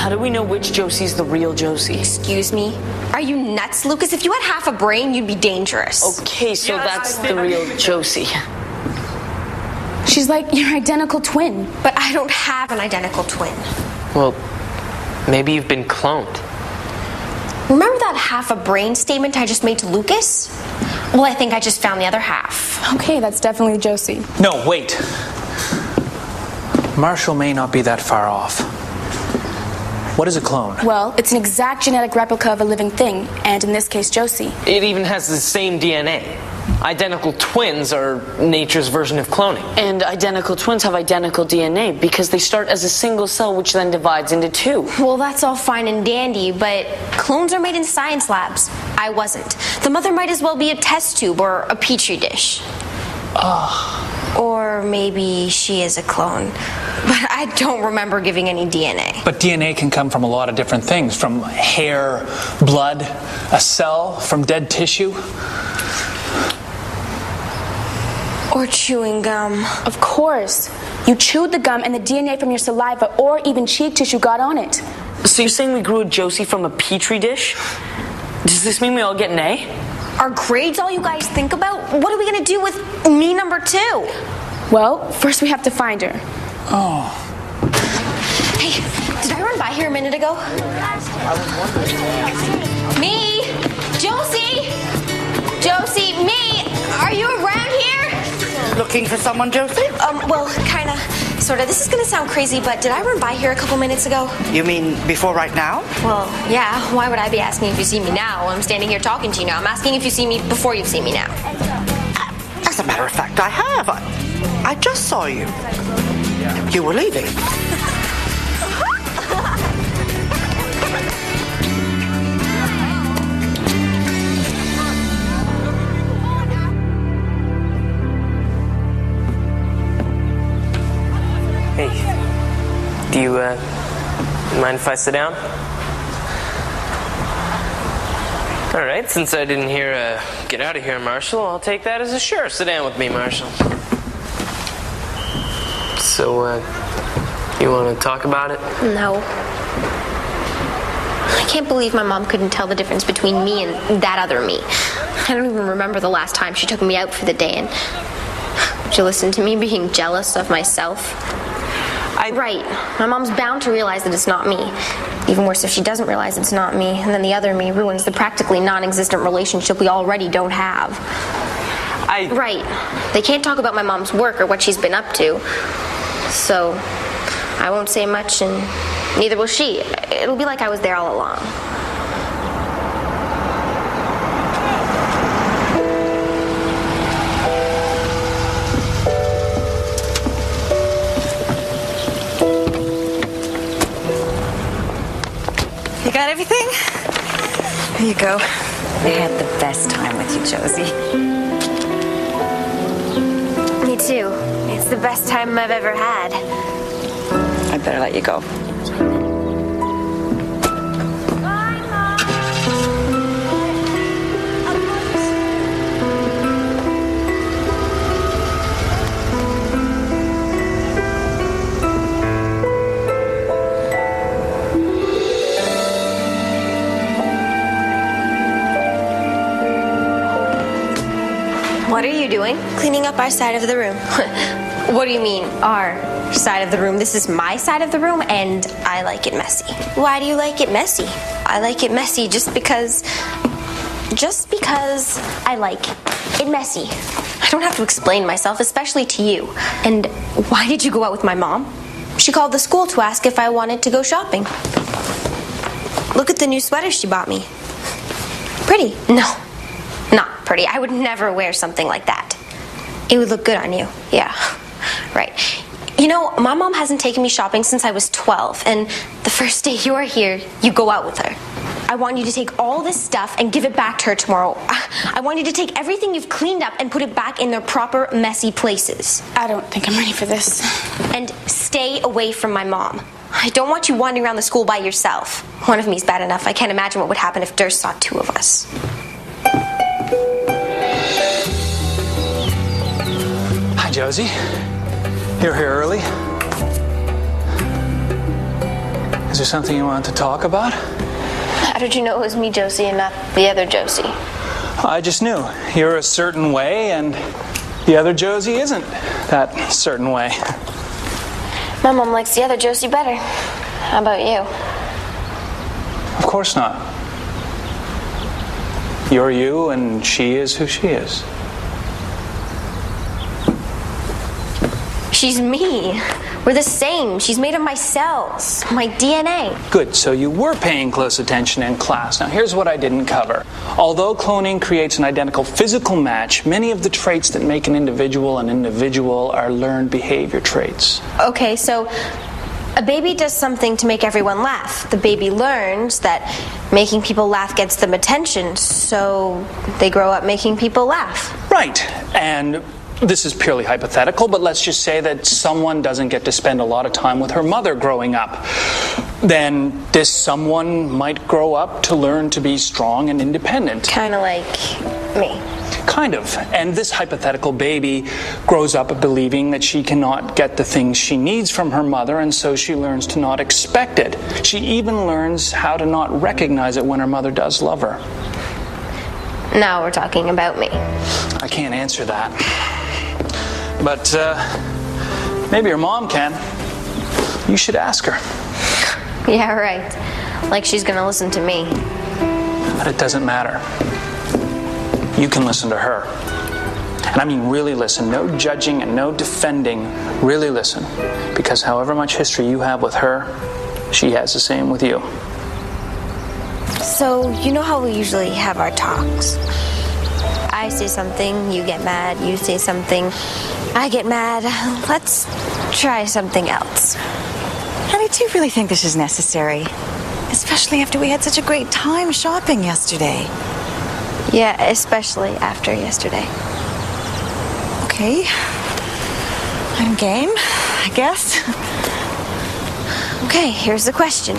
how do we know which Josie's the real Josie? Excuse me? Are you nuts, Lucas? If you had half a brain, you'd be dangerous. Okay, so that's the real Josie. She's like your identical twin. But I don't have an identical twin. Well, maybe you've been cloned. Remember that half a brain statement I just made to Lucas? Well, I think I just found the other half. Okay, that's definitely Josie. No, wait. Marshall may not be that far off. What is a clone? Well, it's an exact genetic replica of a living thing, and in this case, Josie. It even has the same DNA. Identical twins are nature's version of cloning. And identical twins have identical DNA because they start as a single cell which then divides into two. Well, that's all fine and dandy, but clones are made in science labs. I wasn't. The mother might as well be a test tube or a petri dish. Or maybe she is a clone. But I don't remember giving any DNA. But DNA can come from a lot of different things, from hair, blood, a cell, from dead tissue. Or chewing gum. Of course. You chewed the gum and the DNA from your saliva or even cheek tissue got on it. So you're saying we grew a Josie from a petri dish? Does this mean we all get an A? Are grades all you guys think about? What are we going to do with me number 2? Well, first we have to find her. Oh. Hey, did I run by here a minute ago? Me? Josie? Josie, me? Are you around here? Looking for someone, Josie? Well, kinda, sorta. This is gonna sound crazy, but did I run by here a couple minutes ago? You mean before right now? Well, yeah. Why would I be asking if you see me now? I'm standing here talking to you now. I'm asking if you see me before you've seen me now. As a matter of fact, I have. I just saw you. You were leaving. Hey, do you mind if I sit down? All right, since I didn't hear get out of here, Marshall, I'll take that as a sure. Sit down with me, Marshall. So, you want to talk about it? No. I can't believe my mom couldn't tell the difference between me and that other me. I don't even remember the last time she took me out for the day, and she listened to me being jealous of myself. Right. My mom's bound to realize that it's not me. Even worse if she doesn't realize it's not me, and then the other me ruins the practically non-existent relationship we already don't have. Right. They can't talk about my mom's work or what she's been up to. So, I won't say much, and neither will she. It'll be like I was there all along. You got everything? Here you go. I had the best time with you, Josie. Me too. It's the best time I've ever had. I better let you go. What are you doing? Cleaning up our side of the room. What do you mean, our side of the room? This is my side of the room, and I like it messy. Why do you like it messy? I like it messy just because I like it messy. I don't have to explain myself, especially to you. And why did you go out with my mom? She called the school to ask if I wanted to go shopping. Look at the new sweater she bought me. Pretty. No. Not pretty. I would never wear something like that. It would look good on you. Yeah, right. You know, my mom hasn't taken me shopping since I was 12, and the first day you're here, you go out with her. I want you to take all this stuff and give it back to her tomorrow. I want you to take everything you've cleaned up and put it back in their proper, messy places. I don't think I'm ready for this. And stay away from my mom. I don't want you wandering around the school by yourself. One of me's bad enough. I can't imagine what would happen if Durst saw 2 of us. Hi, Josie. You're here early. Is there something you want to talk about? How did you know it was me, Josie, and not the other Josie? I just knew. You're a certain way, and the other Josie isn't that certain way. My mom likes the other Josie better. How about you? Of course not. You're you, and she is who she is. She's me. We're the same. She's made of my cells, my DNA. Good, so you were paying close attention in class. Now here's what I didn't cover. Although cloning creates an identical physical match, many of the traits that make an individual are learned behavior traits. Okay, so a baby does something to make everyone laugh. The baby learns that making people laugh gets them attention, so they grow up making people laugh. Right, and this is purely hypothetical, but let's just say that someone doesn't get to spend a lot of time with her mother growing up. Then this someone might grow up to learn to be strong and independent. Kind of like me. Kind of. And this hypothetical baby grows up believing that she cannot get the things she needs from her mother, and so she learns to not expect it. She even learns how to not recognize it when her mother does love her. Now we're talking about me. I can't answer that. But maybe your mom can. You should ask her. Yeah, right. Like she's gonna listen to me. But it doesn't matter. You can listen to her. And I mean really listen. No judging and no defending. Really listen. Because however much history you have with her, she has the same with you. So, you know how we usually have our talks? I say something, you get mad, you say something, I get mad. Let's try something else. Honey, do you really think this is necessary? Especially after we had such a great time shopping yesterday. Yeah, especially after yesterday. Okay. I'm game, I guess. Okay, here's the question.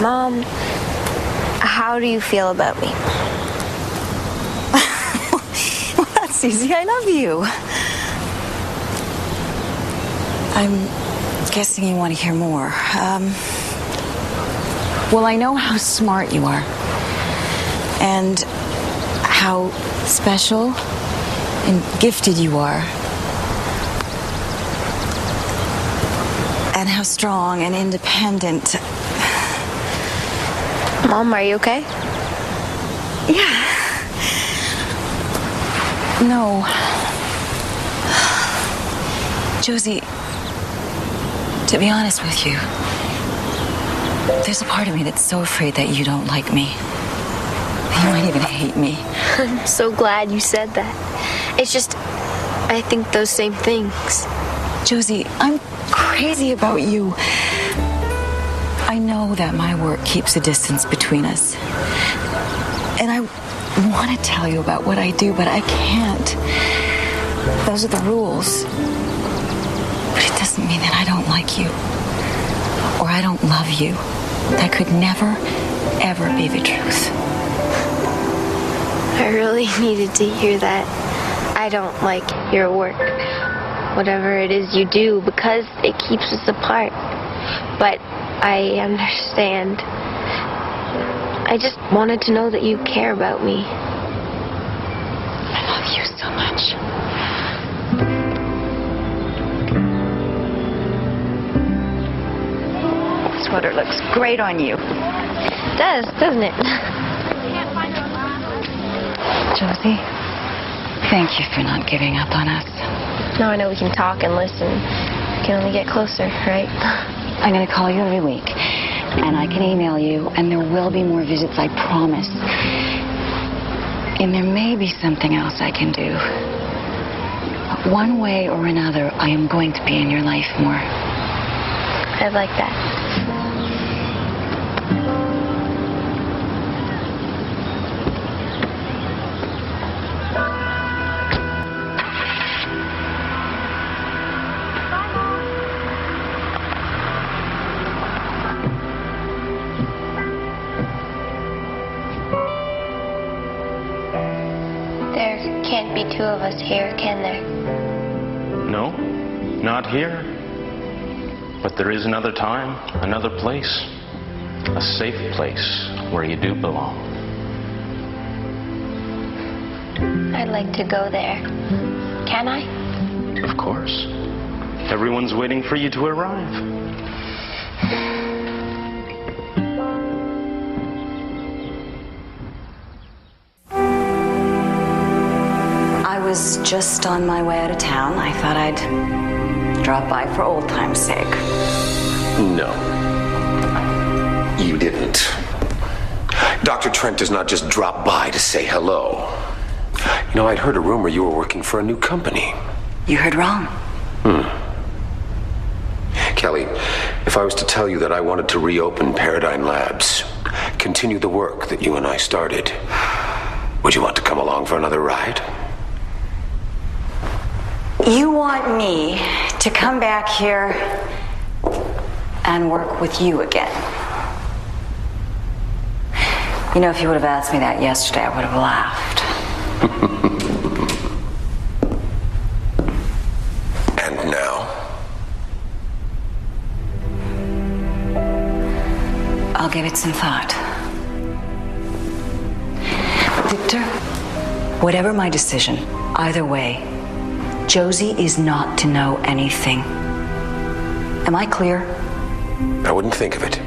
Mom, how do you feel about me? Well, that's easy. I love you. I'm guessing you want to hear more. Well, I know how smart you are. And how special and gifted you are. And how strong and independent. Mom, are you okay? Yeah. No. Josie, to be honest with you, there's a part of me that's so afraid that you don't like me. You might even hate me. I'm so glad you said that. It's just, I think those same things. Josie, I'm crazy about you. I know that my work keeps a distance between us. And I want to tell you about what I do, but I can't. Those are the rules. But it doesn't mean that I don't like you. Or I don't love you. That could never, ever be the truth. I really needed to hear that. I don't like your work. Whatever it is you do, because it keeps us apart. But I understand. I just wanted to know that you care about me. I love you so much. This sweater looks great on you. It does, doesn't it? Josie, thank you for not giving up on us. Now I know we can talk and listen. We can only get closer, right? I'm going to call you every week, and I can email you, and there will be more visits, I promise. And there may be something else I can do. But one way or another, I am going to be in your life more. I'd like that. Can't be two of us here, can there? No, not here. But there is another time, another place, a safe place where you do belong. I'd like to go there. Can I? Of course. Everyone's waiting for you to arrive. I was just on my way out of town. I thought I'd drop by for old time's sake. No. You didn't. Dr. Trent does not just drop by to say hello. You know, I'd heard a rumor you were working for a new company. You heard wrong. Kelly, if I was to tell you that I wanted to reopen Paradigm Labs, continue the work that you and I started, would you want to come along for another ride? You want me to come back here and work with you again? You know, if you would have asked me that yesterday, I would have laughed. And now? I'll give it some thought. Victor, whatever my decision, either way, Josie is not to know anything. Am I clear? I wouldn't think of it.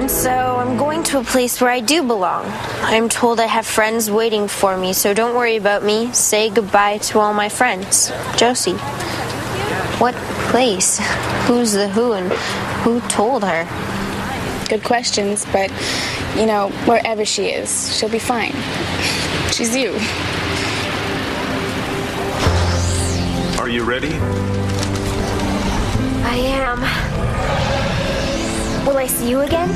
So I'm going to a place where I do belong. I'm told I have friends waiting for me, so don't worry about me. Say goodbye to all my friends. Josie. What place? Who's the who and who told her? Good questions, but, you know, wherever she is, she'll be fine. She's you. Are you ready? I am. Will I see you again?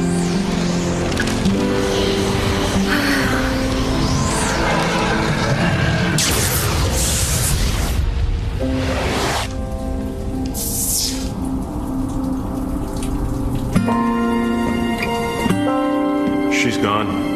She's gone.